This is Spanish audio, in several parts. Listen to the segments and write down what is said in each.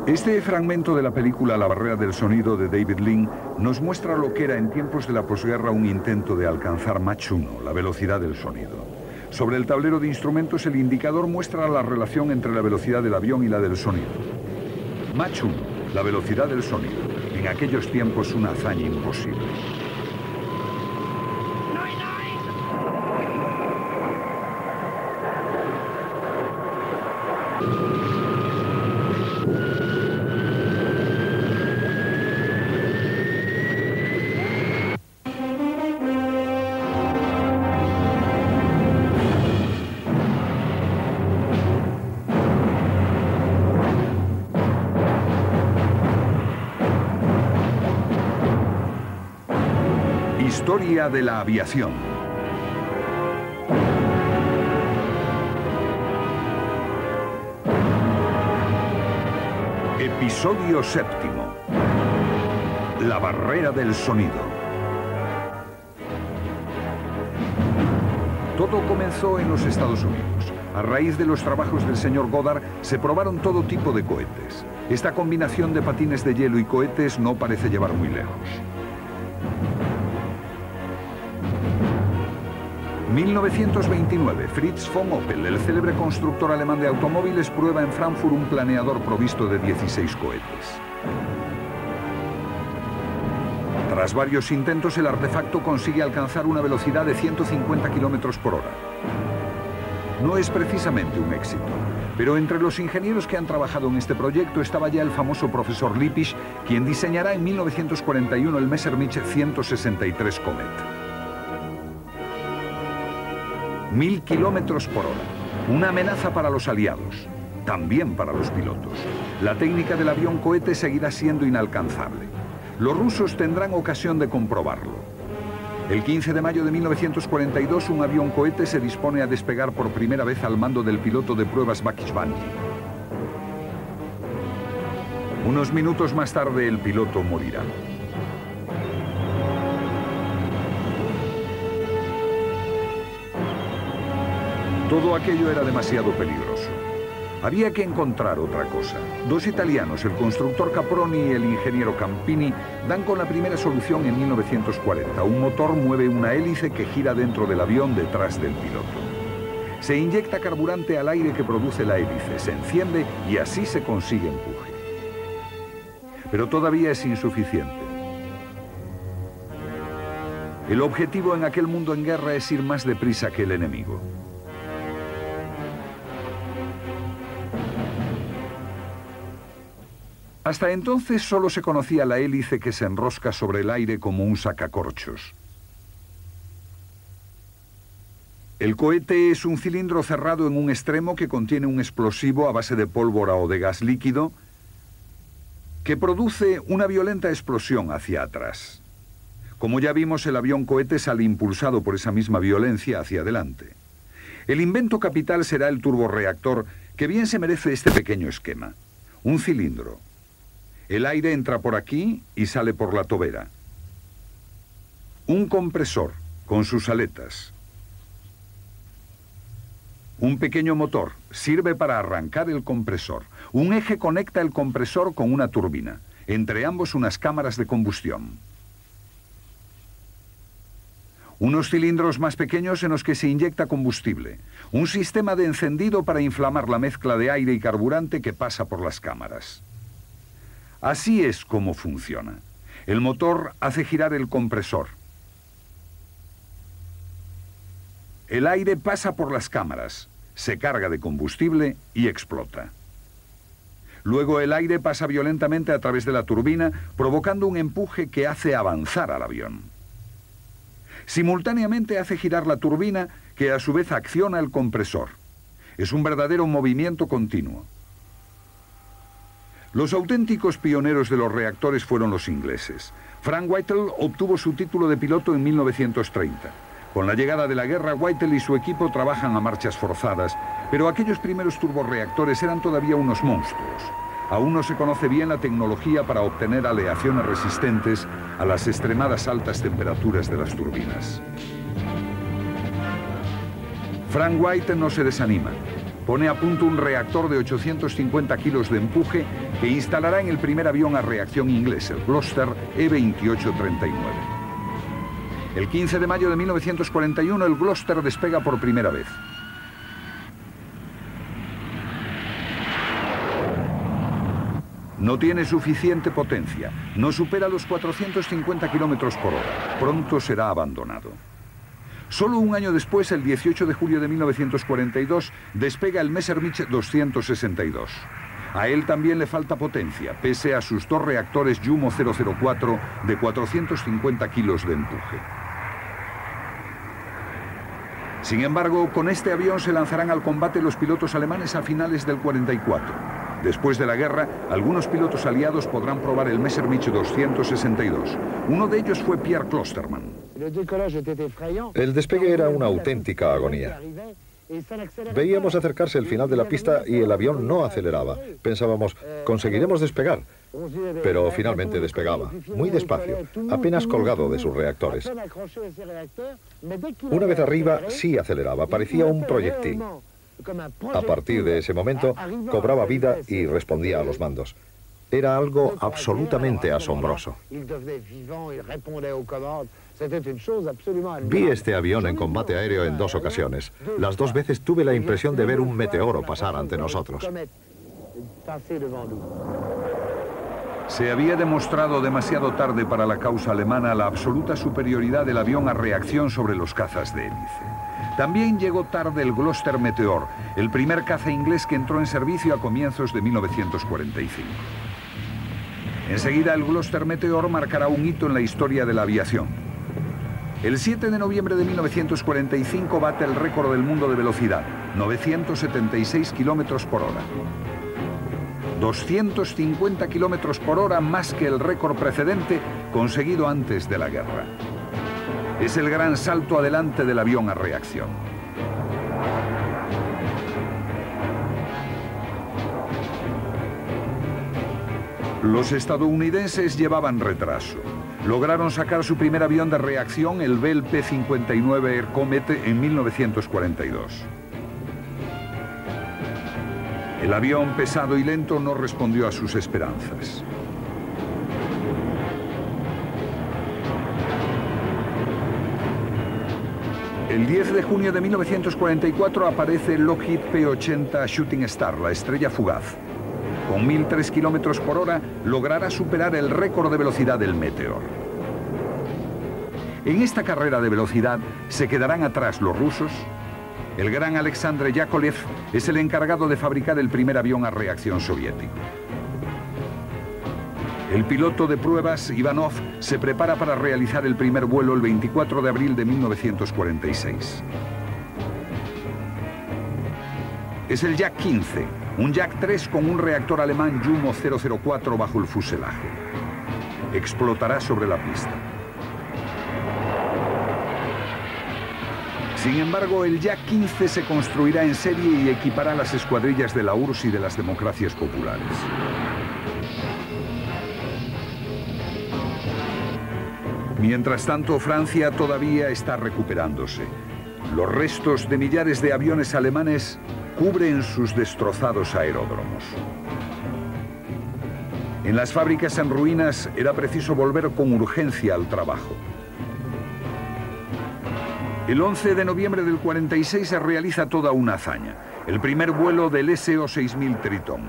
Este fragmento de la película La barrera del sonido de David Lean nos muestra lo que era en tiempos de la posguerra un intento de alcanzar Mach 1, la velocidad del sonido. Sobre el tablero de instrumentos el indicador muestra la relación entre la velocidad del avión y la del sonido. Mach 1, la velocidad del sonido. En aquellos tiempos una hazaña imposible. Historia de la aviación. Episodio séptimo. La barrera del sonido. Todo comenzó en los Estados Unidos. A raíz de los trabajos del señor Goddard, se probaron todo tipo de cohetes. Esta combinación de patines de hielo y cohetes no parece llevar muy lejos. 1929, Fritz von Opel, el célebre constructor alemán de automóviles, prueba en Frankfurt un planeador provisto de 16 cohetes. Tras varios intentos, el artefacto consigue alcanzar una velocidad de 150 km por hora. No es precisamente un éxito, pero entre los ingenieros que han trabajado en este proyecto estaba ya el famoso profesor Lippisch, quien diseñará en 1941 el Messerschmitt 163 Comet. 1000 km por hora. Una amenaza para los aliados, también para los pilotos. La técnica del avión cohete seguirá siendo inalcanzable. Los rusos tendrán ocasión de comprobarlo. El 15 de mayo de 1942, un avión cohete se dispone a despegar por primera vez al mando del piloto de pruebas Bakishvili. Unos minutos más tarde, el piloto morirá. Todo aquello era demasiado peligroso. Había que encontrar otra cosa. Dos italianos, el constructor Caproni y el ingeniero Campini, dan con la primera solución en 1940. Un motor mueve una hélice que gira dentro del avión detrás del piloto. Se inyecta carburante al aire que produce la hélice, se enciende y así se consigue empuje. Pero todavía es insuficiente. El objetivo en aquel mundo en guerra es ir más deprisa que el enemigo. Hasta entonces solo se conocía la hélice que se enrosca sobre el aire como un sacacorchos. El cohete es un cilindro cerrado en un extremo que contiene un explosivo a base de pólvora o de gas líquido que produce una violenta explosión hacia atrás. Como ya vimos, el avión cohete sale impulsado por esa misma violencia hacia adelante. El invento capital será el turborreactor, que bien se merece este pequeño esquema. Un cilindro. El aire entra por aquí y sale por la tobera. Un compresor con sus aletas. Un pequeño motor sirve para arrancar el compresor. Un eje conecta el compresor con una turbina. Entre ambos unas cámaras de combustión. Unos cilindros más pequeños en los que se inyecta combustible. Un sistema de encendido para inflamar la mezcla de aire y carburante que pasa por las cámaras. Así es como funciona. El motor hace girar el compresor. El aire pasa por las cámaras, se carga de combustible y explota. Luego el aire pasa violentamente a través de la turbina, provocando un empuje que hace avanzar al avión. Simultáneamente hace girar la turbina, que a su vez acciona el compresor. Es un verdadero movimiento continuo. Los auténticos pioneros de los reactores fueron los ingleses. Frank Whittle obtuvo su título de piloto en 1930. Con la llegada de la guerra, Whittle y su equipo trabajan a marchas forzadas, pero aquellos primeros turborreactores eran todavía unos monstruos. Aún no se conoce bien la tecnología para obtener aleaciones resistentes a las extremadas altas temperaturas de las turbinas. Frank White no se desanima. Pone a punto un reactor de 850 kilos de empuje que instalará en el primer avión a reacción inglés, el Gloster E-2839. El 15 de mayo de 1941 el Gloster despega por primera vez. No tiene suficiente potencia, no supera los 450 kilómetros por hora. Pronto será abandonado. Solo un año después, el 18 de julio de 1942, despega el Messerschmitt 262. A él también le falta potencia, pese a sus dos reactores Jumo 004 de 450 kilos de empuje. Sin embargo, con este avión se lanzarán al combate los pilotos alemanes a finales del 44. Después de la guerra, algunos pilotos aliados podrán probar el Messerschmitt 262. Uno de ellos fue Pierre Klosterman. El despegue era una auténtica agonía. Veíamos acercarse el final de la pista y el avión no aceleraba. Pensábamos, conseguiremos despegar. Pero finalmente despegaba, muy despacio, apenas colgado de sus reactores. Una vez arriba, sí aceleraba, parecía un proyectil. A partir de ese momento, cobraba vida y respondía a los mandos. Era algo absolutamente asombroso. Vi este avión en combate aéreo en 2 ocasiones. Las 2 veces tuve la impresión de ver un meteoro pasar ante nosotros. Se había demostrado demasiado tarde para la causa alemana la absoluta superioridad del avión a reacción sobre los cazas de hélice. También llegó tarde el Gloster Meteor, el primer caza inglés que entró en servicio a comienzos de 1945. Enseguida el Gloster Meteor marcará un hito en la historia de la aviación. El 7 de noviembre de 1945 bate el récord del mundo de velocidad, 976 kilómetros por hora. 250 kilómetros por hora más que el récord precedente conseguido antes de la guerra. Es el gran salto adelante del avión a reacción. Los estadounidenses llevaban retraso. Lograron sacar su primer avión de reacción, el Bell P-59 Air Comet, en 1942. El avión pesado y lento no respondió a sus esperanzas. El 10 de junio de 1944 aparece el Lockheed P-80 Shooting Star, la estrella fugaz. Con 1003 kilómetros por hora logrará superar el récord de velocidad del Meteor. En esta carrera de velocidad se quedarán atrás los rusos. El gran Alexander Yakolev es el encargado de fabricar el primer avión a reacción soviético. El piloto de pruebas, Ivanov, se prepara para realizar el primer vuelo el 24 de abril de 1946. Es el Yak 15, un Yak 3 con un reactor alemán Jumo 004 bajo el fuselaje. Explotará sobre la pista. Sin embargo, el Yak 15 se construirá en serie y equipará las escuadrillas de la URSS y de las democracias populares. Mientras tanto, Francia todavía está recuperándose. Los restos de millares de aviones alemanes cubren sus destrozados aeródromos. En las fábricas en ruinas era preciso volver con urgencia al trabajo. El 11 de noviembre del 46 se realiza toda una hazaña. El primer vuelo del SO-6000 Triton.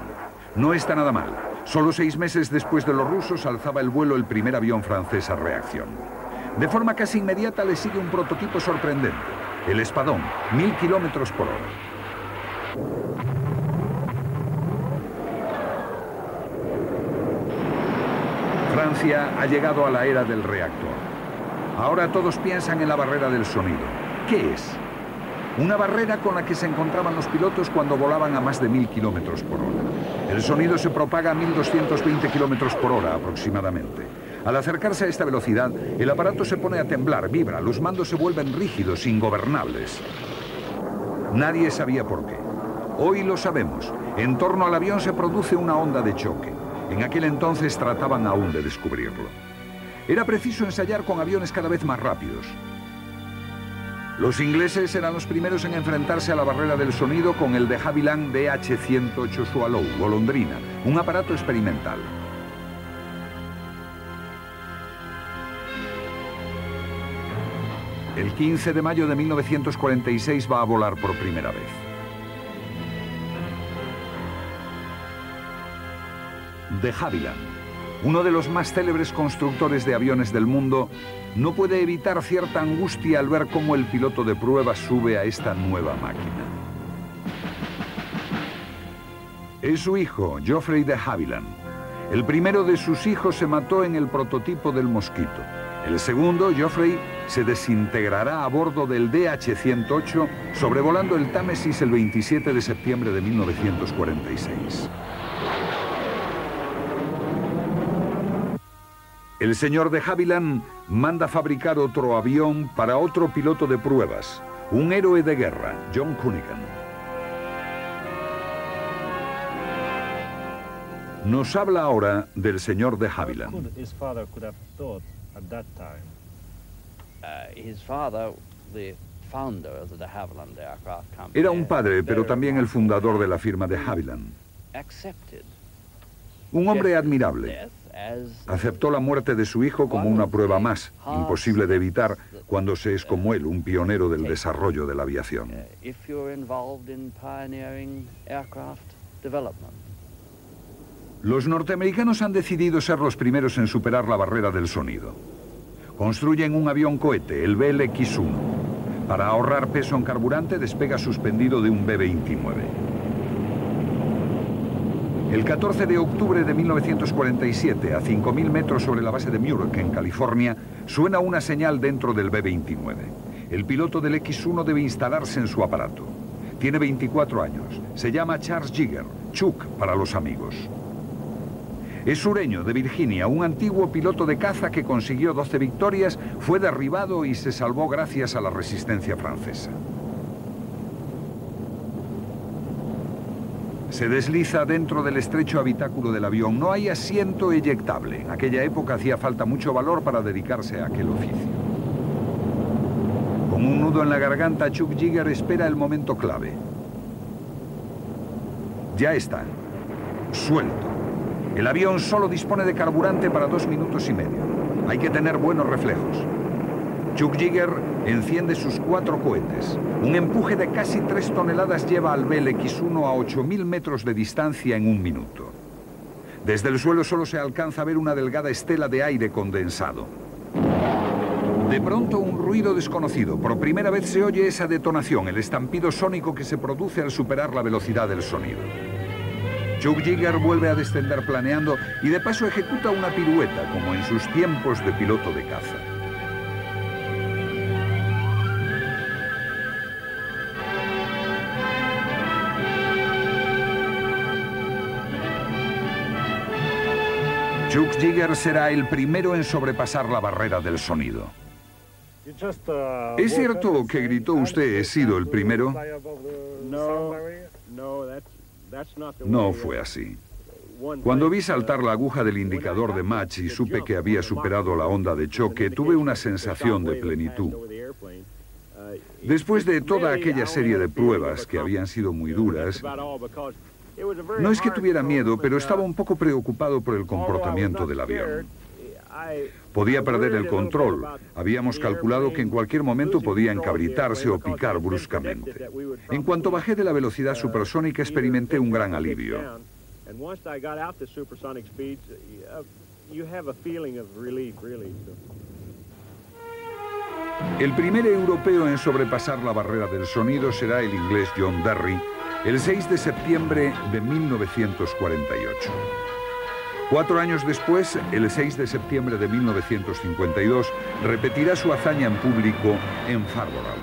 No está nada mal. Solo 6 meses después de los rusos alzaba el vuelo el primer avión francés a reacción. De forma casi inmediata le sigue un prototipo sorprendente, el Espadón, 1000 kilómetros por hora. Francia ha llegado a la era del reactor. Ahora todos piensan en la barrera del sonido. ¿Qué es? Una barrera con la que se encontraban los pilotos cuando volaban a más de 1000 kilómetros por hora. El sonido se propaga a 1220 kilómetros por hora aproximadamente. Al acercarse a esta velocidad, el aparato se pone a temblar, vibra, los mandos se vuelven rígidos, ingobernables. Nadie sabía por qué. Hoy lo sabemos. En torno al avión se produce una onda de choque. En aquel entonces trataban aún de descubrirlo. Era preciso ensayar con aviones cada vez más rápidos. Los ingleses eran los primeros en enfrentarse a la barrera del sonido con el de Havilland DH-108 Swallow, golondrina, un aparato experimental. El 15 de mayo de 1946 va a volar por primera vez. De Havilland, uno de los más célebres constructores de aviones del mundo, no puede evitar cierta angustia al ver cómo el piloto de pruebas sube a esta nueva máquina. Es su hijo, Geoffrey de Havilland. El primero de sus hijos se mató en el prototipo del Mosquito. El segundo, Geoffrey, se desintegrará a bordo del DH-108 sobrevolando el Támesis el 27 de septiembre de 1946. El señor de Havilland manda fabricar otro avión para otro piloto de pruebas, un héroe de guerra, John Cunningham. Nos habla ahora del señor de Havilland. Era un padre, pero también el fundador de la firma de Havilland. Un hombre admirable. Aceptó la muerte de su hijo como una prueba más, imposible de evitar cuando se es como él, un pionero del desarrollo de la aviación. Los norteamericanos han decidido ser los primeros en superar la barrera del sonido. Construyen un avión cohete, el BLX-1. Para ahorrar peso en carburante, despega suspendido de un B-29. El 14 de octubre de 1947, a 5.000 metros sobre la base de Muroc, en California, suena una señal dentro del B-29. El piloto del X-1 debe instalarse en su aparato. Tiene 24 años. Se llama Charles Jigger, Chuck para los amigos. Es sureño, de Virginia, un antiguo piloto de caza que consiguió 12 victorias, fue derribado y se salvó gracias a la resistencia francesa. Se desliza dentro del estrecho habitáculo del avión. No hay asiento eyectable. En aquella época hacía falta mucho valor para dedicarse a aquel oficio. Con un nudo en la garganta, Chuck Jigger espera el momento clave. Ya está. Suelto. El avión solo dispone de carburante para 2 minutos y medio. Hay que tener buenos reflejos. Chuck Jigger enciende sus 4 cohetes. Un empuje de casi 3 toneladas lleva al BLX-1 a 8.000 metros de distancia en 1 minuto. Desde el suelo solo se alcanza a ver una delgada estela de aire condensado. De pronto un ruido desconocido. Por primera vez se oye esa detonación, el estampido sónico que se produce al superar la velocidad del sonido. Chuck Jigger vuelve a descender planeando y de paso ejecuta una pirueta, como en sus tiempos de piloto de caza. Chuck Jigger será el primero en sobrepasar la barrera del sonido. ¿Es cierto que gritó usted, he sido el primero? No fue así. Cuando vi saltar la aguja del indicador de Mach y supe que había superado la onda de choque, tuve una sensación de plenitud. Después de toda aquella serie de pruebas que habían sido muy duras, no es que tuviera miedo, pero estaba un poco preocupado por el comportamiento del avión. Podía perder el control. Habíamos calculado que en cualquier momento podía encabritarse o picar bruscamente. En cuanto bajé de la velocidad supersónica, experimenté un gran alivio. El primer europeo en sobrepasar la barrera del sonido será el inglés John Derry, el 6 de septiembre de 1948. 4 años después, el 6 de septiembre de 1952, repetirá su hazaña en público en Farnborough.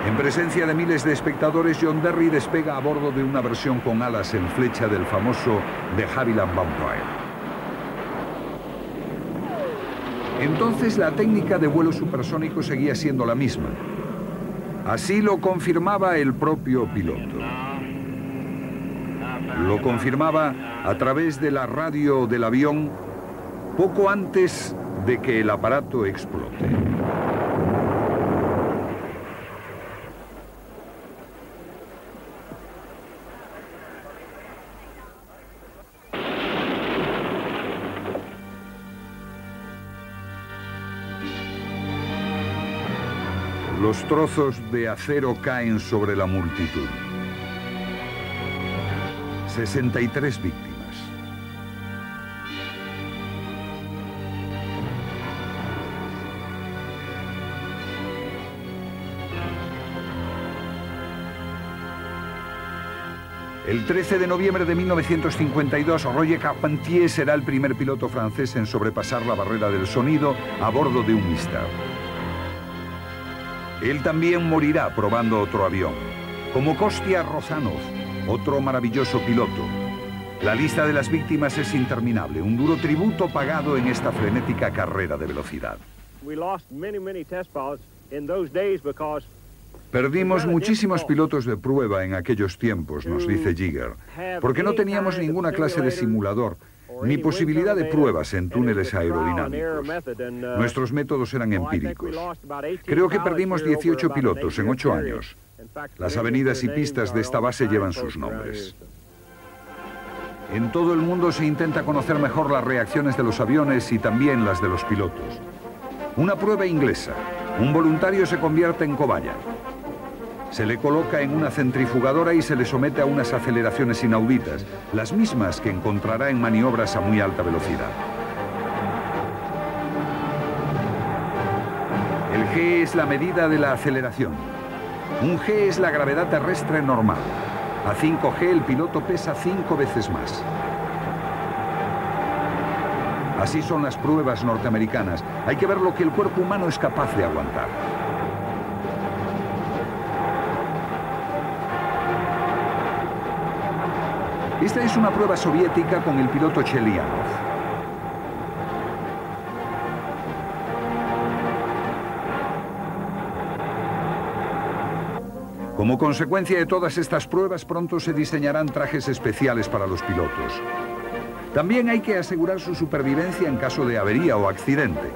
En presencia de miles de espectadores, John Derry despega a bordo de una versión con alas en flecha del famoso de Havilland Vampire. Entonces la técnica de vuelo supersónico seguía siendo la misma. Así lo confirmaba el propio piloto. Lo confirmaba a través de la radio del avión poco antes de que el aparato explote. Los trozos de acero caen sobre la multitud. 63 víctimas. El 13 de noviembre de 1952, Roger Carpentier será el primer piloto francés en sobrepasar la barrera del sonido a bordo de un Mistral. Él también morirá probando otro avión, como Kostya Rozanov, otro maravilloso piloto. La lista de las víctimas es interminable, un duro tributo pagado en esta frenética carrera de velocidad. Perdimos muchísimos pilotos de prueba en aquellos tiempos, nos dice Giger, porque no teníamos ninguna clase de simulador, ni posibilidad de pruebas en túneles aerodinámicos. Nuestros métodos eran empíricos. Creo que perdimos 18 pilotos en 8 años. Las avenidas y pistas de esta base llevan sus nombres. En todo el mundo se intenta conocer mejor las reacciones de los aviones y también las de los pilotos. Una prueba inglesa. Un voluntario se convierte en cobaya. Se le coloca en una centrifugadora y se le somete a unas aceleraciones inauditas, las mismas que encontrará en maniobras a muy alta velocidad. El G es la medida de la aceleración. Un G es la gravedad terrestre normal. A 5G el piloto pesa 5 veces más. Así son las pruebas norteamericanas. Hay que ver lo que el cuerpo humano es capaz de aguantar. Esta es una prueba soviética con el piloto Chelianov. Como consecuencia de todas estas pruebas, pronto se diseñarán trajes especiales para los pilotos. También hay que asegurar su supervivencia en caso de avería o accidente.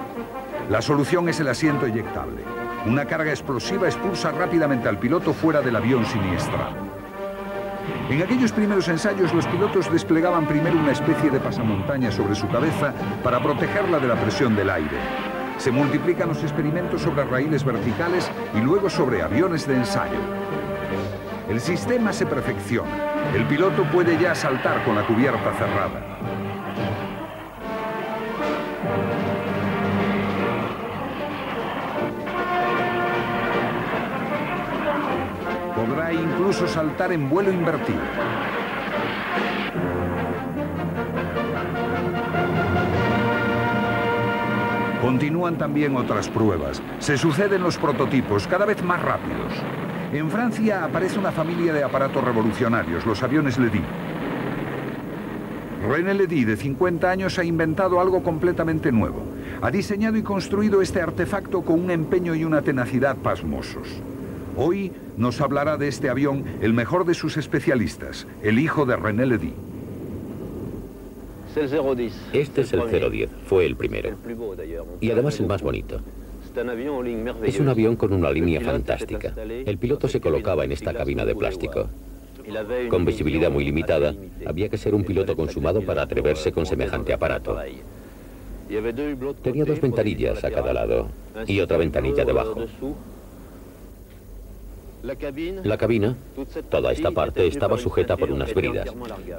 La solución es el asiento eyectable. Una carga explosiva expulsa rápidamente al piloto fuera del avión siniestrado. En aquellos primeros ensayos, los pilotos desplegaban primero una especie de pasamontañas sobre su cabeza para protegerla de la presión del aire. Se multiplican los experimentos sobre raíles verticales y luego sobre aviones de ensayo. El sistema se perfecciona. El piloto puede ya saltar con la cubierta cerrada. Podrá incluso saltar en vuelo invertido. Continúan también otras pruebas. Se suceden los prototipos, cada vez más rápidos. En Francia aparece una familia de aparatos revolucionarios, los aviones Ledy. René Ledy, de 50 años, ha inventado algo completamente nuevo. Ha diseñado y construido este artefacto con un empeño y una tenacidad pasmosos. Hoy nos hablará de este avión el mejor de sus especialistas, el hijo de René Ledy. Este es el 010, fue el primero. Y además el más bonito. Es un avión con una línea fantástica. El piloto se colocaba en esta cabina de plástico. Con visibilidad muy limitada, había que ser un piloto consumado para atreverse con semejante aparato. Tenía 2 ventanillas a cada lado y otra ventanilla debajo. La cabina, toda esta parte, estaba sujeta por unas bridas.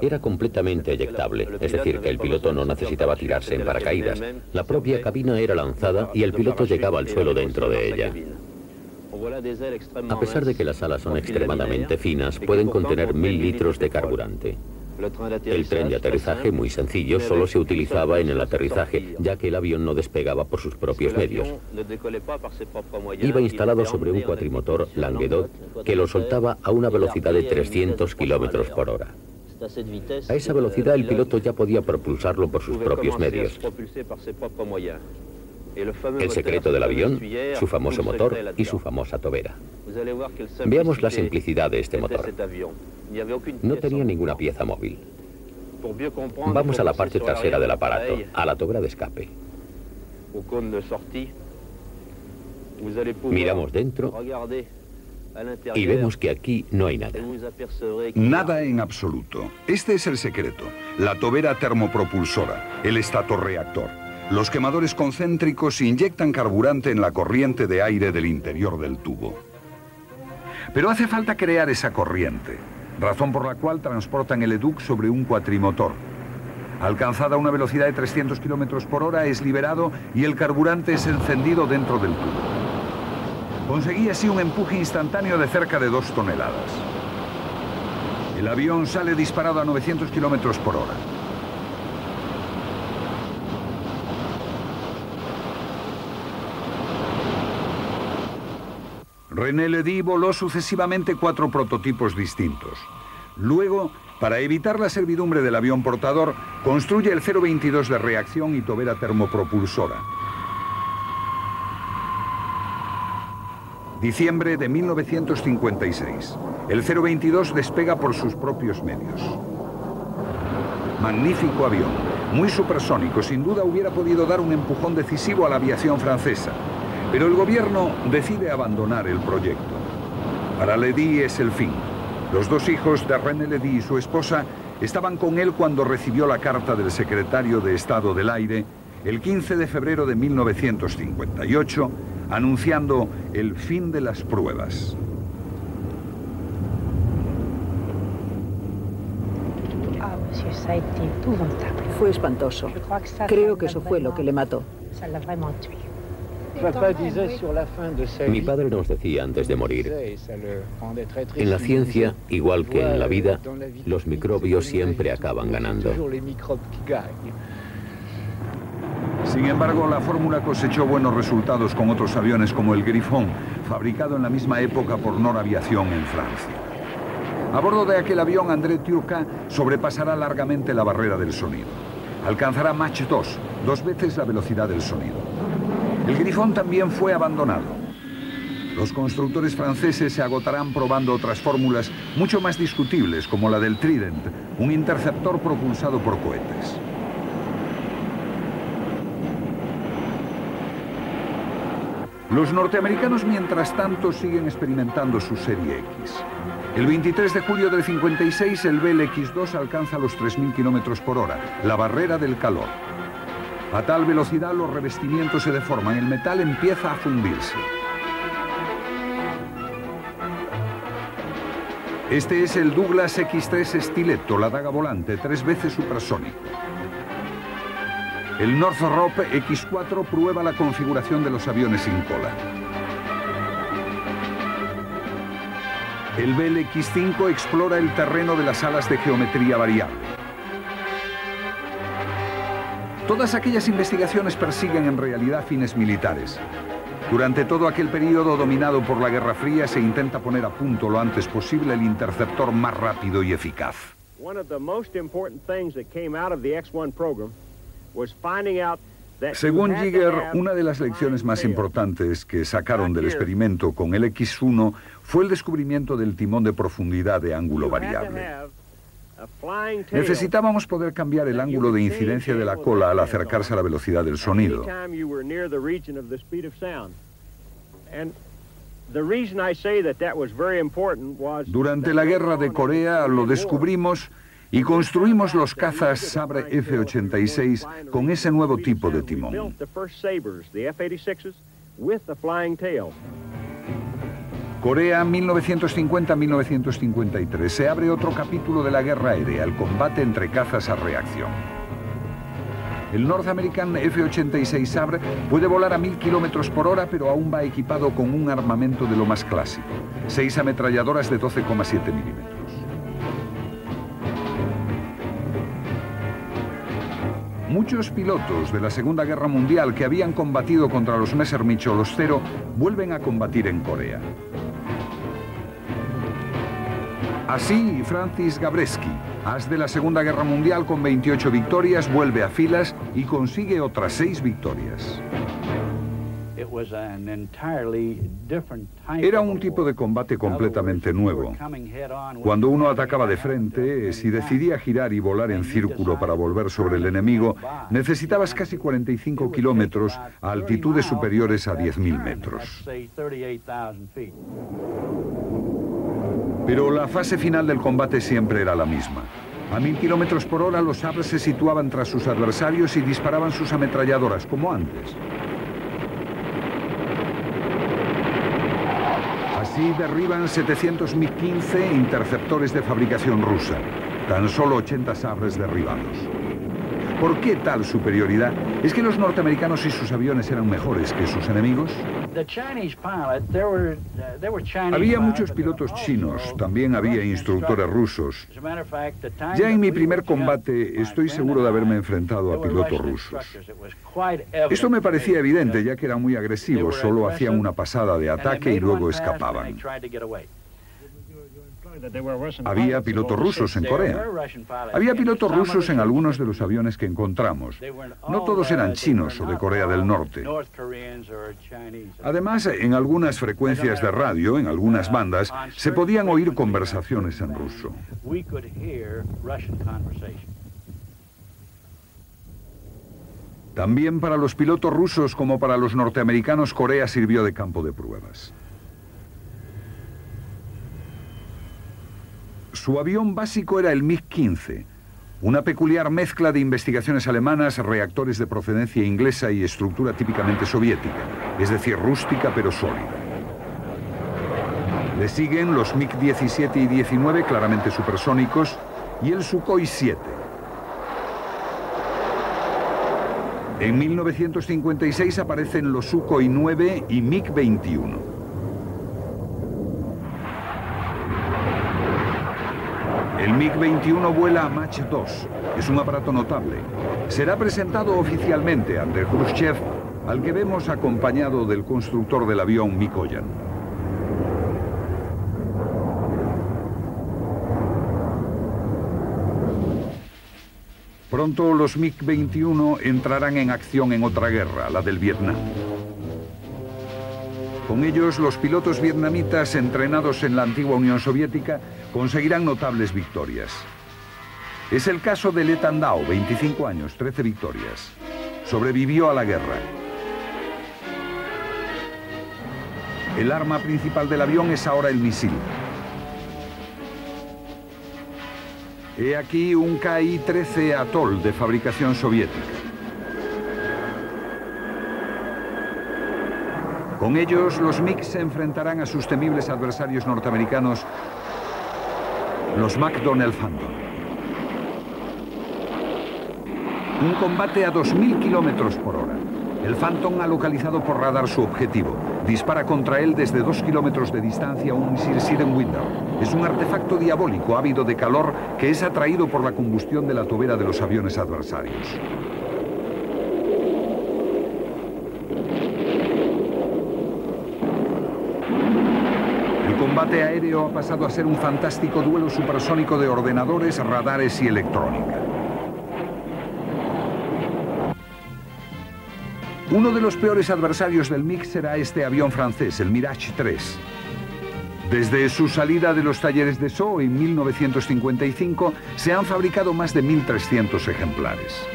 Era completamente eyectable, es decir, que el piloto no necesitaba tirarse en paracaídas. La propia cabina era lanzada y el piloto llegaba al suelo dentro de ella. A pesar de que las alas son extremadamente finas, pueden contener 1000 litros de carburante. El tren de aterrizaje, muy sencillo, solo se utilizaba en el aterrizaje, ya que el avión no despegaba por sus propios medios. Iba instalado sobre un cuatrimotor Languedoc que lo soltaba a una velocidad de 300 kilómetros por hora. A esa velocidad el piloto ya podía propulsarlo por sus propios medios. El secreto del avión, su famoso motor y su famosa tobera. Veamos la simplicidad de este motor. No tenía ninguna pieza móvil. Vamos a la parte trasera del aparato, a la tobera de escape. Miramos dentro y vemos que aquí no hay nada. Nada en absoluto. Este es el secreto. La tobera termopropulsora, el estatorreactor. Los quemadores concéntricos inyectan carburante en la corriente de aire del interior del tubo. Pero hace falta crear esa corriente, razón por la cual transportan el EDUC sobre un cuatrimotor. Alcanzada una velocidad de 300 km por hora, es liberado y el carburante es encendido dentro del tubo. Conseguí así un empuje instantáneo de cerca de 2 toneladas. El avión sale disparado a 900 km por hora. René Ledy voló sucesivamente 4 prototipos distintos. Luego, para evitar la servidumbre del avión portador, construye el 022 de reacción y tobera termopropulsora. Diciembre de 1956. El 022 despega por sus propios medios. Magnífico avión, muy supersónico, sin duda hubiera podido dar un empujón decisivo a la aviación francesa. Pero el gobierno decide abandonar el proyecto. Para Ledy es el fin. Los 2 hijos de René Ledy y su esposa estaban con él cuando recibió la carta del secretario de Estado del Aire el 15 de febrero de 1958, anunciando el fin de las pruebas. Fue espantoso. Creo que eso fue lo que le mató. Mi padre nos decía antes de morir, en la ciencia, igual que en la vida, los microbios siempre acaban ganando. Sin embargo, la fórmula cosechó buenos resultados con otros aviones como el Griffon, fabricado en la misma época por Nord Aviation en Francia. A bordo de aquel avión, André Turca sobrepasará largamente la barrera del sonido. Alcanzará Mach 2, 2 veces la velocidad del sonido. El Griffon también fue abandonado. Los constructores franceses se agotarán probando otras fórmulas mucho más discutibles, como la del Trident, un interceptor propulsado por cohetes. Los norteamericanos, mientras tanto, siguen experimentando su Serie X. El 23 de julio del 56, el Bell X-2 alcanza los 3.000 km por hora, la barrera del calor. A tal velocidad los revestimientos se deforman, el metal empieza a fundirse. Este es el Douglas X-3 Stiletto, la daga volante, 3 veces supersónico. El Northrop X-4 prueba la configuración de los aviones sin cola. El Bell X-5 explora el terreno de las alas de geometría variable. Todas aquellas investigaciones persiguen en realidad fines militares. Durante todo aquel periodo dominado por la Guerra Fría se intenta poner a punto lo antes posible el interceptor más rápido y eficaz. Según Yeager, una de las lecciones más importantes que sacaron del experimento con el X-1 fue el descubrimiento del timón de profundidad de ángulo variable. Necesitábamos poder cambiar el ángulo de incidencia de la cola al acercarse a la velocidad del sonido. Durante la guerra de Corea lo descubrimos y construimos los cazas Sabre F-86 con ese nuevo tipo de timón. Corea, 1950-1953. Se abre otro capítulo de la guerra aérea, el combate entre cazas a reacción. El North American F-86 Sabre puede volar a 1000 km por hora, pero aún va equipado con un armamento de lo más clásico. 6 ametralladoras de 12,7 milímetros. Muchos pilotos de la Segunda Guerra Mundial que habían combatido contra los Messerschmitt o los Zero vuelven a combatir en Corea. Así, Francis Gabreski, as de la Segunda Guerra Mundial con 28 victorias, vuelve a filas y consigue otras 6 victorias. Era un tipo de combate completamente nuevo. Cuando uno atacaba de frente, si decidía girar y volar en círculo para volver sobre el enemigo, necesitabas casi 45 kilómetros a altitudes superiores a 10.000 metros. Pero la fase final del combate siempre era la misma. A 1.000 kilómetros por hora, los sabres se situaban tras sus adversarios y disparaban sus ametralladoras, como antes. Así derriban 700 MiG-15 interceptores de fabricación rusa. Tan solo 80 sabres derribados. ¿Por qué tal superioridad? ¿Es que los norteamericanos y sus aviones eran mejores que sus enemigos? Había muchos pilotos chinos, también había instructores rusos. Ya en mi primer combate estoy seguro de haberme enfrentado a pilotos rusos. Esto me parecía evidente, ya que eran muy agresivos, solo hacían una pasada de ataque y luego escapaban. Había pilotos rusos en Corea. Había pilotos rusos en algunos de los aviones que encontramos. No todos eran chinos o de Corea del Norte. Además, en algunas frecuencias de radio, en algunas bandas, se podían oír conversaciones en ruso. También para los pilotos rusos como para los norteamericanos, Corea sirvió de campo de pruebas. Su avión básico era el MiG-15, una peculiar mezcla de investigaciones alemanas, reactores de procedencia inglesa y estructura típicamente soviética, es decir, rústica pero sólida. Le siguen los MiG-17 y 19, claramente supersónicos, y el Sukhoi 7. En 1956 aparecen los Sukhoi 9 y MiG-21. El MiG-21 vuela a Mach 2. Es un aparato notable. Será presentado oficialmente ante Khrushchev, al que vemos acompañado del constructor del avión Mikoyan. Pronto los MiG-21 entrarán en acción en otra guerra, la del Vietnam. Con ellos, los pilotos vietnamitas entrenados en la antigua Unión Soviética conseguirán notables victorias. Es el caso de Le Tan Dao, 25 años, 13 victorias. Sobrevivió a la guerra. El arma principal del avión es ahora el misil. He aquí un Ki-13 Atoll de fabricación soviética. Con ellos, los MiG se enfrentarán a sus temibles adversarios norteamericanos, los McDonnell Phantom. Un combate a 2.000 kilómetros por hora. El Phantom ha localizado por radar su objetivo. Dispara contra él desde 2 kilómetros de distancia un misil Sidenwinder. Es un artefacto diabólico ávido de calor que es atraído por la combustión de la tobera de los aviones adversarios. El combate aéreo ha pasado a ser un fantástico duelo supersónico de ordenadores, radares y electrónica. Uno de los peores adversarios del MiG será este avión francés, el Mirage 3. Desde su salida de los talleres de Sceaux en 1955, se han fabricado más de 1.300 ejemplares.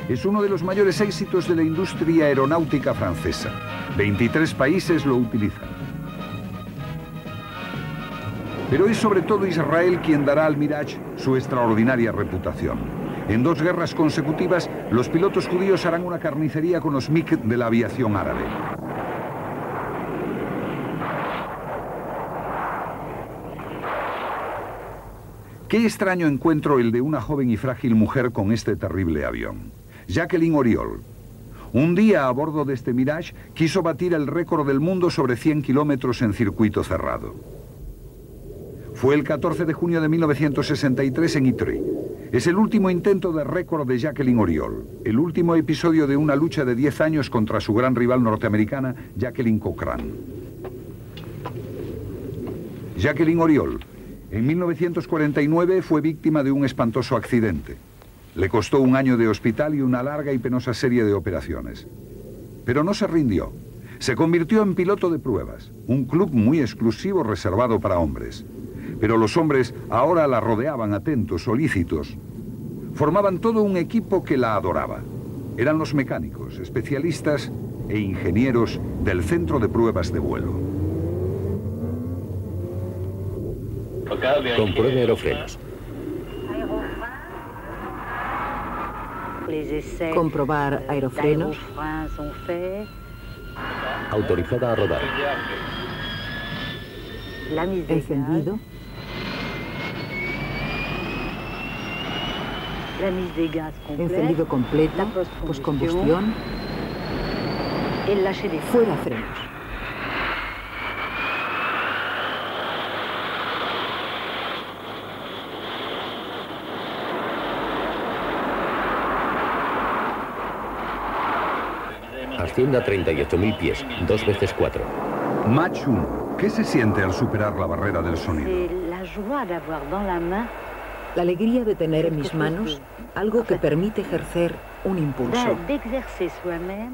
Es uno de los mayores éxitos de la industria aeronáutica francesa. 23 países lo utilizan. Pero es sobre todo Israel quien dará al Mirage su extraordinaria reputación. En 2 guerras consecutivas, los pilotos judíos harán una carnicería con los MiG de la aviación árabe. Qué extraño encuentro el de una joven y frágil mujer con este terrible avión. Jacqueline Auriol. Un día, a bordo de este Mirage, quiso batir el récord del mundo sobre 100 kilómetros en circuito cerrado. Fue el 14 de junio de 1963 en Ypres. Es el último intento de récord de Jacqueline Auriol, el último episodio de una lucha de 10 años contra su gran rival norteamericana, Jacqueline Cochran. Jacqueline Auriol, en 1949 fue víctima de un espantoso accidente. Le costó 1 año de hospital y una larga y penosa serie de operaciones. Pero no se rindió. Se convirtió en piloto de pruebas, un club muy exclusivo reservado para hombres. Pero los hombres ahora la rodeaban atentos, solícitos. Formaban todo un equipo que la adoraba. Eran los mecánicos, especialistas e ingenieros del centro de pruebas de vuelo. Compruebe aerofrenos. Comprobar aerofrenos. Autorizada a rodar. Encendido. Encendido completa. Postcombustión. Fuera frenos. Asciende a 38.000 pies, 2 veces 4. Mach 1. ¿Qué se siente al superar la barrera del sonido? La alegría de tener en mis manos algo que permite ejercer un impulso.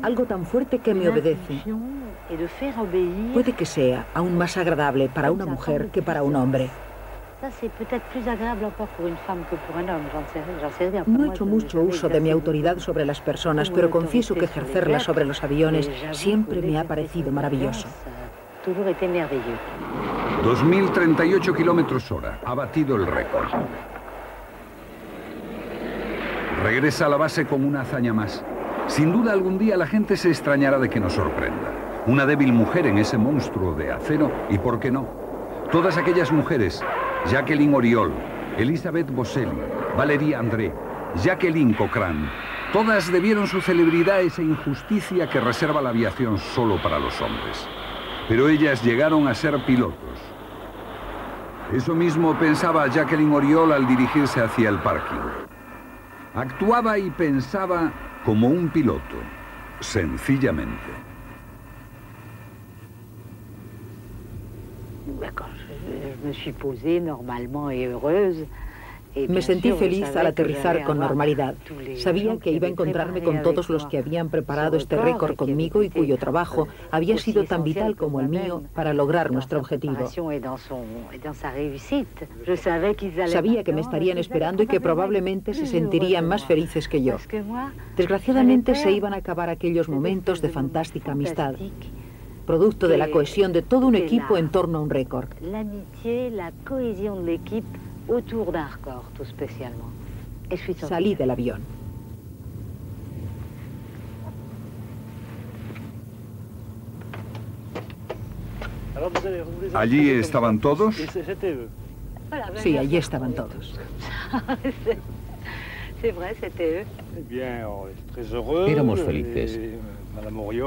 Algo tan fuerte que me obedece. Puede que sea aún más agradable para una mujer que para un hombre. No he hecho mucho uso de mi autoridad sobre las personas, pero confieso que ejercerla sobre los aviones siempre me ha parecido maravilloso. 2038 kilómetros hora. Ha batido el récord. Regresa a la base con una hazaña más. Sin duda algún día la gente se extrañará de que nos sorprenda. Una débil mujer en ese monstruo de acero y, ¿por qué no? Todas aquellas mujeres, Jacqueline Auriol, Elisabeth Boselli, Valérie André, Jacqueline Cochrane, todas debieron su celebridad a esa injusticia que reserva la aviación solo para los hombres. Pero ellas llegaron a ser pilotos. Eso mismo pensaba Jacqueline Auriol al dirigirse hacia el parking. Actuaba y pensaba como un piloto, sencillamente. Me sentí feliz al aterrizar con normalidad. Sabía que iba a encontrarme con todos los que habían preparado este récord conmigo y cuyo trabajo había sido tan vital como el mío para lograr nuestro objetivo. Sabía que me estarían esperando y que probablemente se sentirían más felices que yo. Desgraciadamente se iban a acabar aquellos momentos de fantástica amistad, producto de la cohesión de todo un equipo en torno a un récord. Salí del avión. ¿Allí estaban todos? Sí, allí estaban todos. Éramos felices.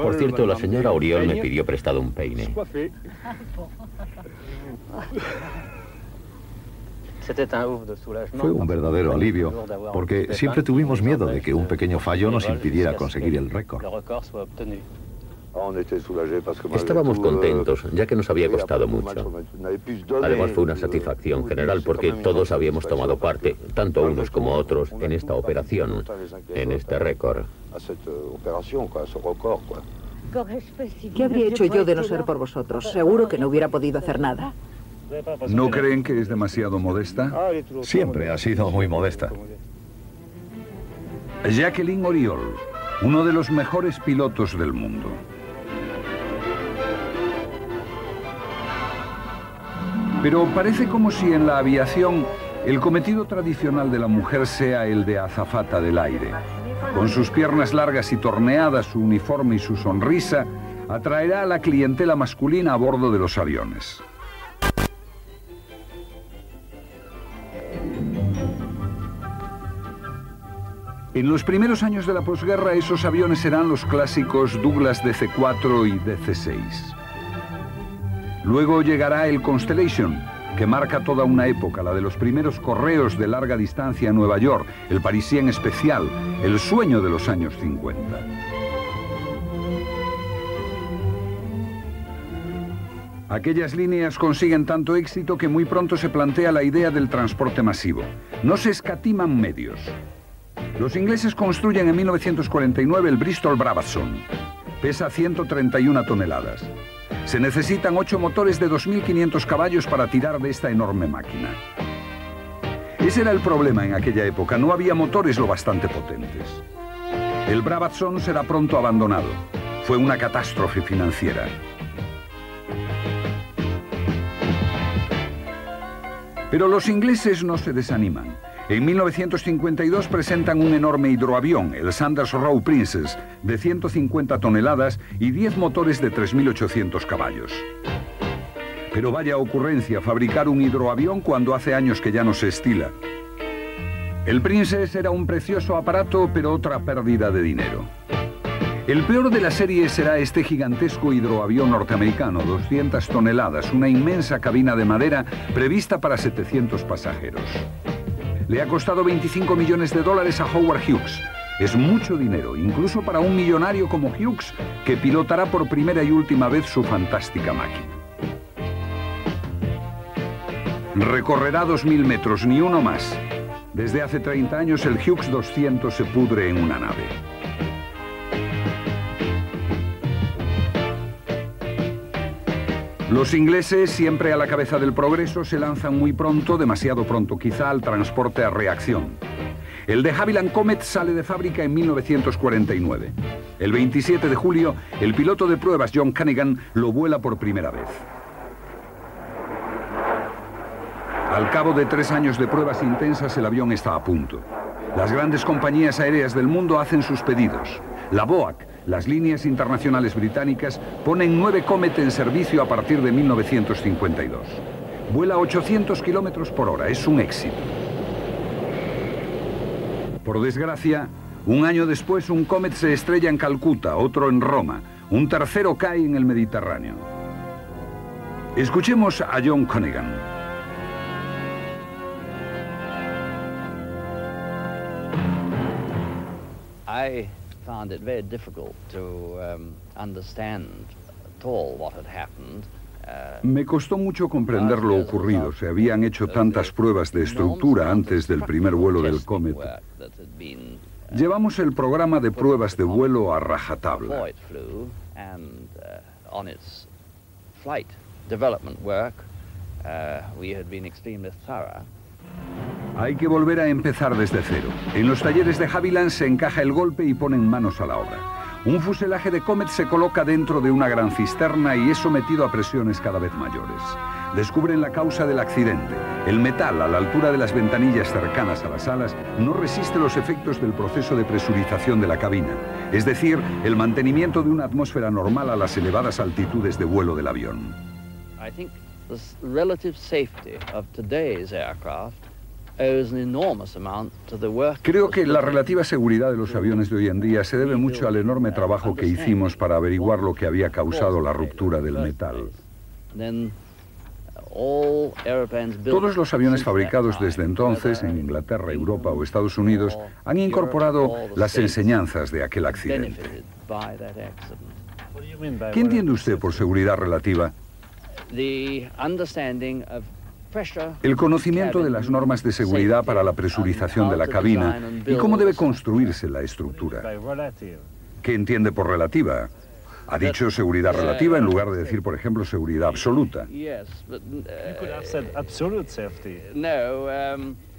Por cierto, la señora Auriol me pidió prestado un peine. Fue un verdadero alivio, porque siempre tuvimos miedo de que un pequeño fallo nos impidiera conseguir el récord. Estábamos contentos, ya que nos había costado mucho. Además fue una satisfacción general porque todos habíamos tomado parte, tanto unos como otros, en esta operación, en este récord. ¿Qué habría hecho yo de no ser por vosotros? Seguro que no hubiera podido hacer nada. ¿No creen que es demasiado modesta? Siempre ha sido muy modesta. Jacqueline Auriol, uno de los mejores pilotos del mundo. Pero parece como si en la aviación el cometido tradicional de la mujer sea el de azafata del aire. Con sus piernas largas y torneadas, su uniforme y su sonrisa, atraerá a la clientela masculina a bordo de los aviones. En los primeros años de la posguerra, esos aviones serán los clásicos Douglas DC-4 y DC-6. Luego llegará el Constellation, que marca toda una época, la de los primeros correos de larga distancia a Nueva York, el Parisien especial, el sueño de los años 50. Aquellas líneas consiguen tanto éxito que muy pronto se plantea la idea del transporte masivo. No se escatiman medios. Los ingleses construyen en 1949 el Bristol Brabazon, Pesa 131 toneladas. Se necesitan 8 motores de 2.500 caballos para tirar de esta enorme máquina. Ese era el problema en aquella época, no había motores lo bastante potentes. El Brabazon será pronto abandonado. Fue una catástrofe financiera. Pero los ingleses no se desaniman. En 1952 presentan un enorme hidroavión, el Sanders Row Princess, de 150 toneladas y 10 motores de 3.800 caballos. Pero vaya ocurrencia fabricar un hidroavión cuando hace años que ya no se estila. El Princess era un precioso aparato, pero otra pérdida de dinero. El peor de la serie será este gigantesco hidroavión norteamericano, 200 toneladas, una inmensa cabina de madera prevista para 700 pasajeros. Le ha costado 25 millones de dólares a Howard Hughes. Es mucho dinero, incluso para un millonario como Hughes, que pilotará por primera y última vez su fantástica máquina. Recorrerá 2.000 metros, ni uno más. Desde hace 30 años el Hughes 200 se pudre en una nave. Los ingleses, siempre a la cabeza del progreso, se lanzan muy pronto, demasiado pronto quizá, al transporte a reacción. El de Havilland Comet sale de fábrica en 1949. El 27 de julio, el piloto de pruebas John Cunningham lo vuela por primera vez. Al cabo de 3 años de pruebas intensas, el avión está a punto. Las grandes compañías aéreas del mundo hacen sus pedidos. La BOAC, las líneas internacionales británicas, ponen 9 Comet en servicio a partir de 1952. Vuela a 800 kilómetros por hora, es un éxito. Por desgracia, un año después un Comet se estrella en Calcuta, otro en Roma, un tercero cae en el Mediterráneo. Escuchemos a John Cunningham. I found it very difficult to understand at all what had happened. Me costó mucho comprender lo ocurrido. Se habían hecho tantas pruebas de estructura antes del primer vuelo del Comet. Llevamos el programa de pruebas de vuelo a rajatabla. Hay que volver a empezar desde cero. En los talleres de Havilland se encaja el golpe y ponen manos a la obra. Un fuselaje de Comet se coloca dentro de una gran cisterna y es sometido a presiones cada vez mayores. Descubren la causa del accidente. El metal, a la altura de las ventanillas cercanas a las alas, no resiste los efectos del proceso de presurización de la cabina, es decir, el mantenimiento de una atmósfera normal a las elevadas altitudes de vuelo del avión. I think the relative safety of today's aircraft owes an enormous amount to the work. Creo que la relativa seguridad de los aviones de hoy en día se debe mucho al enorme trabajo que hicimos para averiguar lo que había causado la ruptura del metal. Todos los aviones fabricados desde entonces en Inglaterra, Europa o Estados Unidos han incorporado las enseñanzas de aquel accidente. ¿Qué entiende usted por seguridad relativa? El conocimiento de las normas de seguridad para la presurización de la cabina y cómo debe construirse la estructura. ¿Qué entiende por relativa? Ha dicho seguridad relativa en lugar de decir, por ejemplo, seguridad absoluta.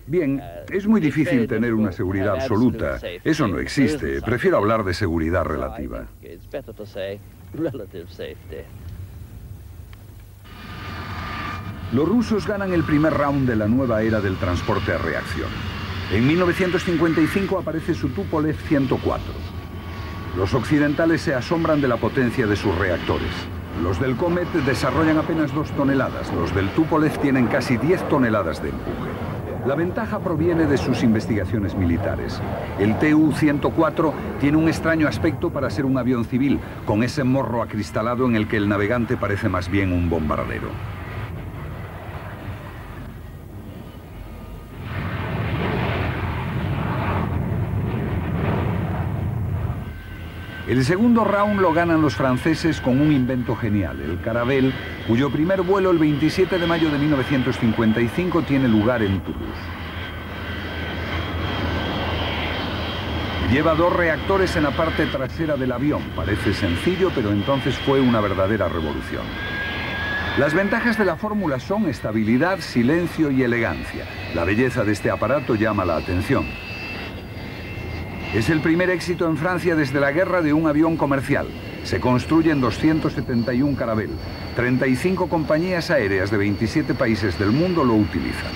Bien, es muy difícil tener una seguridad absoluta. Eso no existe. Prefiero hablar de seguridad relativa. Los rusos ganan el primer round de la nueva era del transporte a reacción. En 1955 aparece su Tupolev 104. Los occidentales se asombran de la potencia de sus reactores. Los del Comet desarrollan apenas 2 toneladas, los del Tupolev tienen casi 10 toneladas de empuje. La ventaja proviene de sus investigaciones militares. El Tu-104 tiene un extraño aspecto para ser un avión civil, con ese morro acristalado en el que el navegante parece más bien un bombardero. El segundo round lo ganan los franceses con un invento genial, el Caravelle, cuyo primer vuelo el 27 de mayo de 1955 tiene lugar en Toulouse. Lleva 2 reactores en la parte trasera del avión. Parece sencillo, pero entonces fue una verdadera revolución. Las ventajas de la fórmula son estabilidad, silencio y elegancia. La belleza de este aparato llama la atención. Es el primer éxito en Francia desde la guerra de un avión comercial. Se construyen 271 Caravelle. 35 compañías aéreas de 27 países del mundo lo utilizan.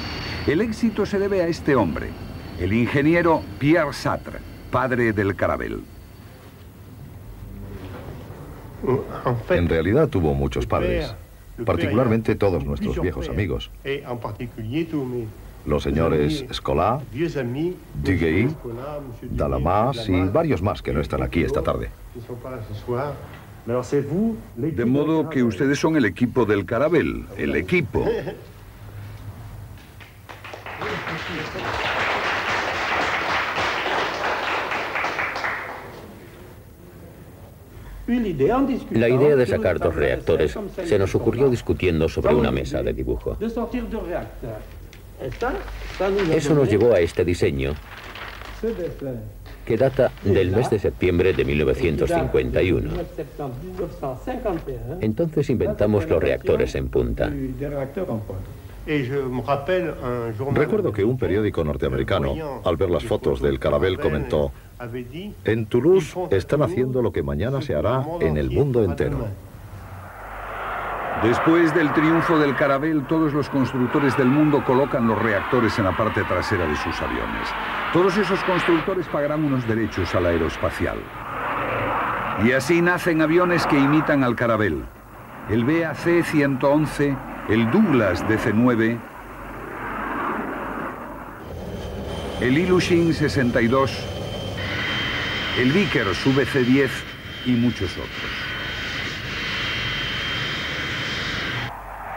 El éxito se debe a este hombre, el ingeniero Pierre Satre, padre del Caravelle. En realidad tuvo muchos padres, particularmente todos nuestros viejos amigos. Los señores Scola, Duguay, Dalamas y varios más que no están aquí esta tarde. De modo que ustedes son el equipo del Caravelle, el equipo. La idea de sacar 2 reactores se nos ocurrió discutiendo sobre una mesa de dibujo. Eso nos llevó a este diseño, que data del mes de septiembre de 1951. Entonces inventamos los reactores en punta. Recuerdo que un periódico norteamericano, al ver las fotos del Caravelle, comentó: en Toulouse están haciendo lo que mañana se hará en el mundo entero. Después del triunfo del Caravelle, todos los constructores del mundo colocan los reactores en la parte trasera de sus aviones. Todos esos constructores pagarán unos derechos al aeroespacial. Y así nacen aviones que imitan al Caravelle. El BAC-111, el Douglas DC-9, el Ilyushin 62, el Vickers VC-10 y muchos otros.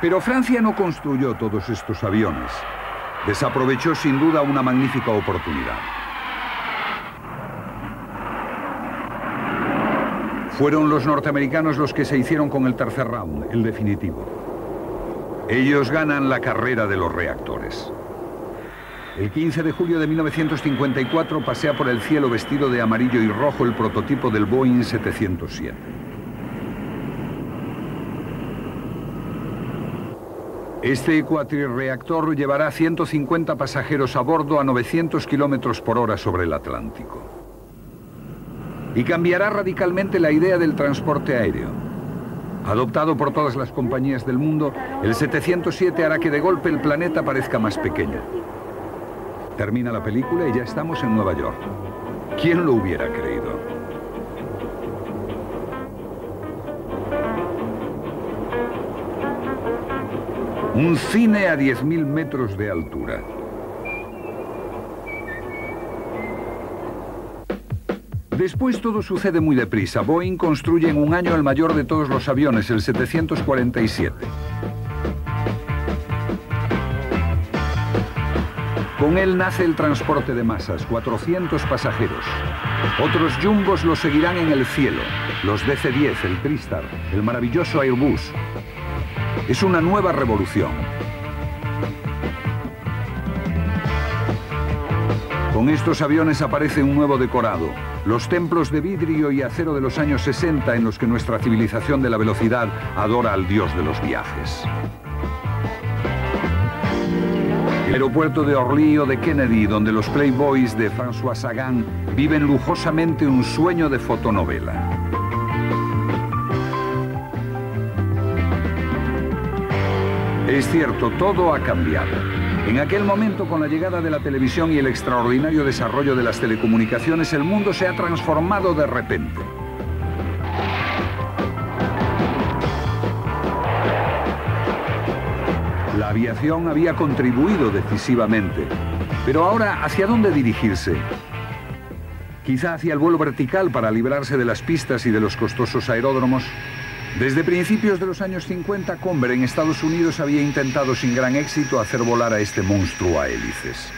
Pero Francia no construyó todos estos aviones. Desaprovechó sin duda una magnífica oportunidad. Fueron los norteamericanos los que se hicieron con el tercer round, el definitivo. Ellos ganan la carrera de los reactores. El 15 de julio de 1954 pasea por el cielo vestido de amarillo y rojo el prototipo del Boeing 707. Este cuatrirreactor llevará 150 pasajeros a bordo a 900 kilómetros por hora sobre el Atlántico. Y cambiará radicalmente la idea del transporte aéreo. Adoptado por todas las compañías del mundo, el 707 hará que de golpe el planeta parezca más pequeño. Termina la película y ya estamos en Nueva York. ¿Quién lo hubiera creído? Un cine a 10.000 metros de altura. Después todo sucede muy deprisa. Boeing construye en un año el mayor de todos los aviones, el 747. Con él nace el transporte de masas, 400 pasajeros. Otros jumbos lo seguirán en el cielo, los DC-10, el Tristar, el maravilloso Airbus. Es una nueva revolución. Con estos aviones aparece un nuevo decorado, los templos de vidrio y acero de los años 60 en los que nuestra civilización de la velocidad adora al dios de los viajes. El aeropuerto de Orly o de Kennedy, donde los playboys de François Sagan viven lujosamente un sueño de fotonovela. Es cierto, todo ha cambiado. En aquel momento, con la llegada de la televisión y el extraordinario desarrollo de las telecomunicaciones, el mundo se ha transformado de repente. La aviación había contribuido decisivamente, pero ahora, ¿hacia dónde dirigirse? Quizá hacia el vuelo vertical para librarse de las pistas y de los costosos aeródromos. Desde principios de los años 50, Conver en Estados Unidos había intentado sin gran éxito hacer volar a este monstruo a hélices.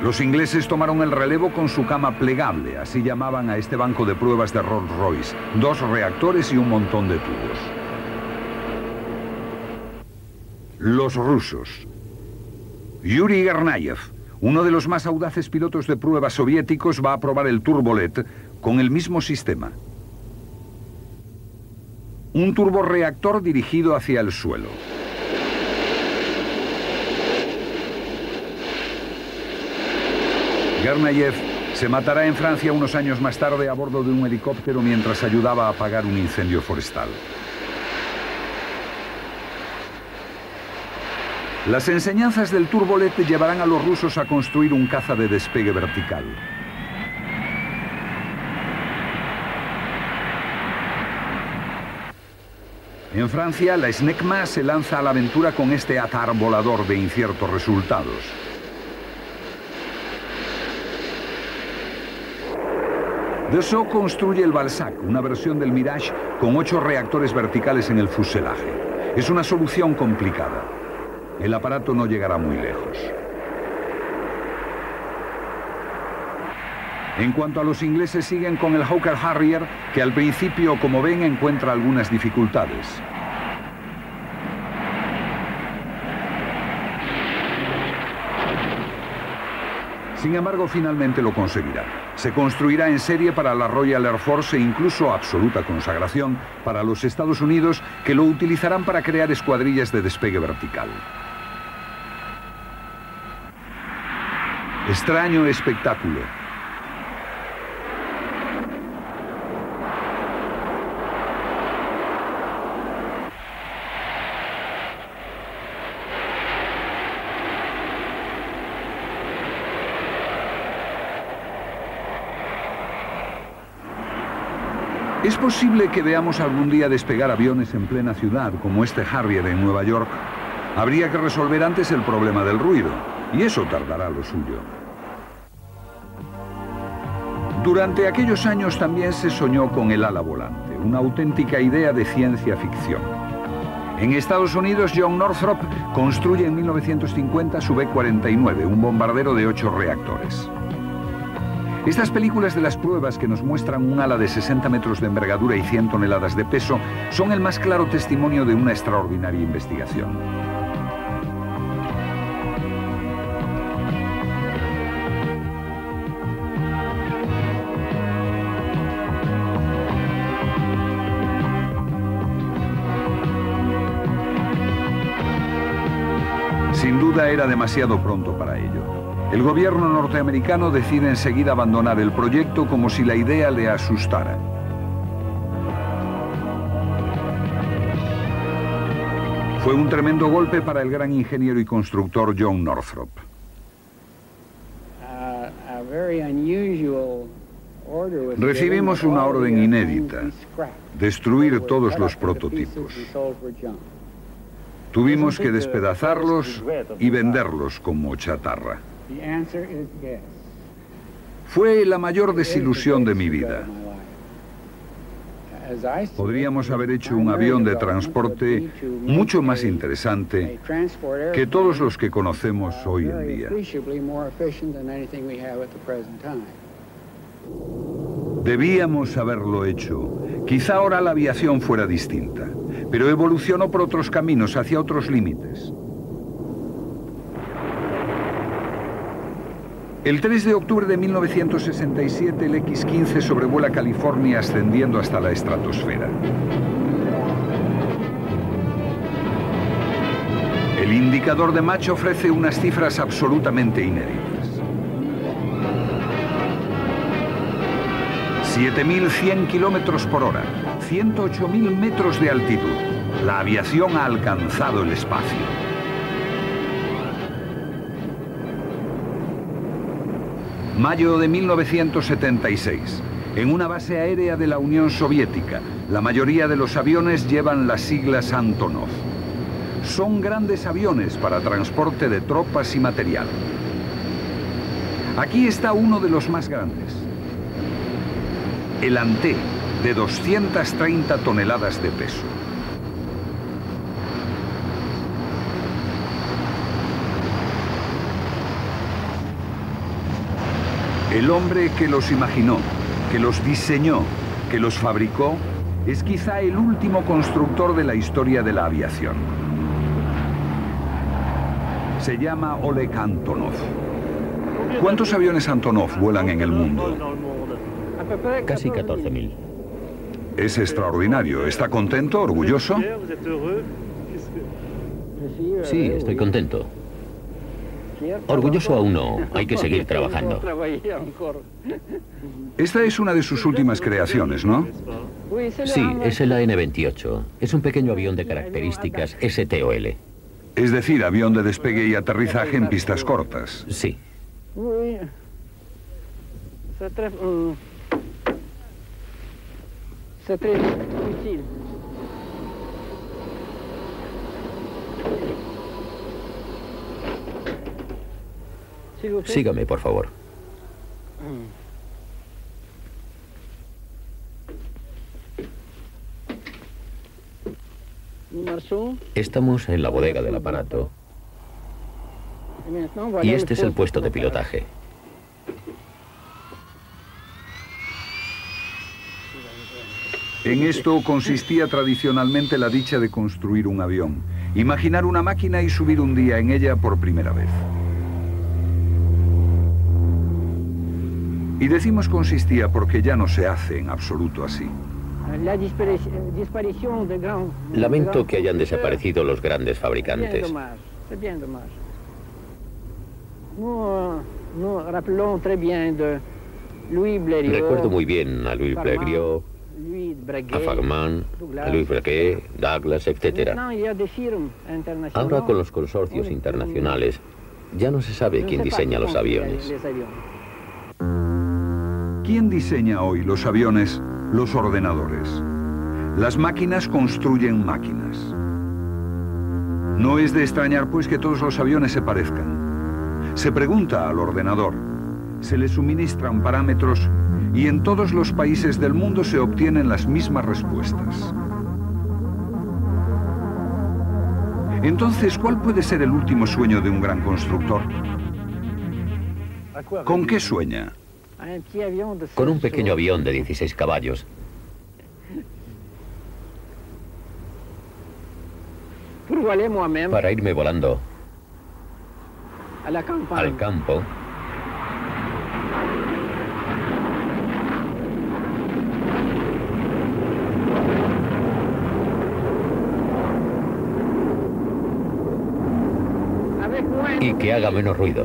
Los ingleses tomaron el relevo con su cama plegable, así llamaban a este banco de pruebas de Rolls-Royce, 2 reactores y un montón de tubos. Los rusos. Yuri Gernayev, Uno de los más audaces pilotos de prueba soviéticos va a probar el Turbolet con el mismo sistema. Un turborreactor dirigido hacia el suelo. Guernayev se matará en Francia unos años más tarde a bordo de un helicóptero mientras ayudaba a apagar un incendio forestal. Las enseñanzas del Turbolet llevarán a los rusos a construir un caza de despegue vertical. En Francia, la SNECMA se lanza a la aventura con este Atar volador de inciertos resultados. Dassault construye el Balzac, una versión del Mirage con 8 reactores verticales en el fuselaje. Es una solución complicada. El aparato no llegará muy lejos. En cuanto a los ingleses, siguen con el Hawker Harrier, que al principio, como ven, encuentra algunas dificultades. Sin embargo, finalmente lo conseguirá. Se construirá en serie para la Royal Air Force e incluso, absoluta consagración, para los Estados Unidos, que lo utilizarán para crear escuadrillas de despegue vertical. Extraño espectáculo. ¿Es posible que veamos algún día despegar aviones en plena ciudad, como este Harrier en Nueva York? Habría que resolver antes el problema del ruido, y eso tardará lo suyo. Durante aquellos años también se soñó con el ala volante, una auténtica idea de ciencia ficción. En Estados Unidos, John Northrop construye en 1950 su B-49, un bombardero de 8 reactores. Estas películas de las pruebas que nos muestran un ala de 60 metros de envergadura y 100 toneladas de peso son el más claro testimonio de una extraordinaria investigación. Sin duda era demasiado pronto para ello. El gobierno norteamericano decide enseguida abandonar el proyecto como si la idea le asustara. Fue un tremendo golpe para el gran ingeniero y constructor John Northrop. Recibimos una orden inédita: destruir todos los prototipos. Tuvimos que despedazarlos y venderlos como chatarra. Fue la mayor desilusión de mi vida. Podríamos haber hecho un avión de transporte mucho más interesante que todos los que conocemos hoy en día. Debíamos haberlo hecho. Quizá ahora la aviación fuera distinta, pero evolucionó por otros caminos, hacia otros límites. El 3 de octubre de 1967, el X-15 sobrevuela California ascendiendo hasta la estratosfera. El indicador de Mach ofrece unas cifras absolutamente inéditas. 7.100 kilómetros por hora, 108.000 metros de altitud. La aviación ha alcanzado el espacio. Mayo de 1976. En una base aérea de la Unión Soviética, la mayoría de los aviones llevan las siglas Antonov. Son grandes aviones para transporte de tropas y material. Aquí está uno de los más grandes. El Ante, de 230 toneladas de peso. El hombre que los imaginó, que los diseñó, que los fabricó, es quizá el último constructor de la historia de la aviación. Se llama Oleg Antonov. ¿Cuántos aviones Antonov vuelan en el mundo? Casi 14.000. Es extraordinario. ¿Está contento, orgulloso? Sí, estoy contento. Orgulloso aún no, hay que seguir trabajando. Esta es una de sus últimas creaciones, ¿no? Sí, es el AN-28. Es un pequeño avión de características STOL. Es decir, avión de despegue y aterrizaje en pistas cortas. Sí. Sígame, por favor. Estamos en la bodega del aparato. Y este es el puesto de pilotaje. En esto consistía tradicionalmente la dicha de construir un avión, imaginar una máquina y subir un día en ella por primera vez. Y decimos consistía porque ya no se hace en absoluto así. Lamento que hayan desaparecido los grandes fabricantes. Recuerdo muy bien a Louis Blériot, a Farman, a Louis Breguet, Douglas, etc. Ahora con los consorcios internacionales ya no se sabe quién diseña los aviones. ¿Quién diseña hoy los aviones? Los ordenadores. Las máquinas construyen máquinas. No es de extrañar, pues, que todos los aviones se parezcan. Se pregunta al ordenador, se le suministran parámetros y en todos los países del mundo se obtienen las mismas respuestas. Entonces, ¿cuál puede ser el último sueño de un gran constructor? ¿Con qué sueña? Con un pequeño avión de 16 caballos. Para irme volando al campo. Y que haga menos ruido.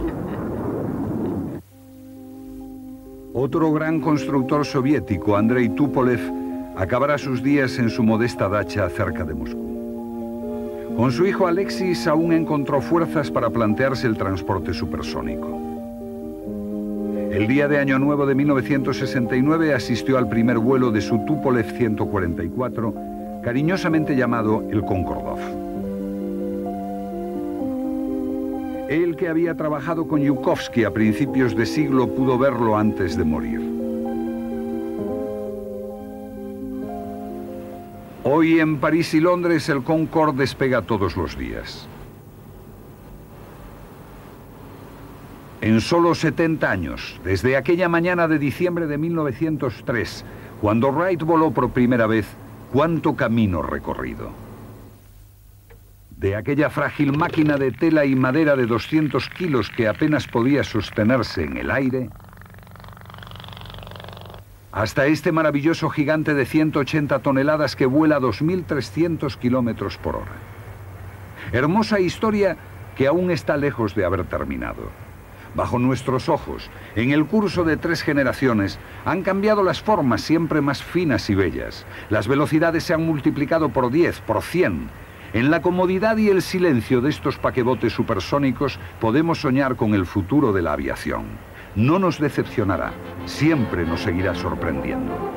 Otro gran constructor soviético, Andrei Tupolev, acabará sus días en su modesta dacha cerca de Moscú. Con su hijo Alexis aún encontró fuerzas para plantearse el transporte supersónico. El día de Año Nuevo de 1969 asistió al primer vuelo de su Tupolev 144, cariñosamente llamado el Concordov. Él, que había trabajado con Yukovsky a principios de siglo, pudo verlo antes de morir. Hoy en París y Londres el Concorde despega todos los días. En solo 70 años, desde aquella mañana de diciembre de 1903, cuando Wright voló por primera vez, ¿cuánto camino recorrido? De aquella frágil máquina de tela y madera de 200 kilos que apenas podía sostenerse en el aire, hasta este maravilloso gigante de 180 toneladas que vuela a 2.300 kilómetros por hora. Hermosa historia que aún está lejos de haber terminado. Bajo nuestros ojos, en el curso de 3 generaciones, han cambiado las formas siempre más finas y bellas. Las velocidades se han multiplicado por 10, por 100. En la comodidad y el silencio de estos paquebotes supersónicos podemos soñar con el futuro de la aviación. No nos decepcionará, siempre nos seguirá sorprendiendo.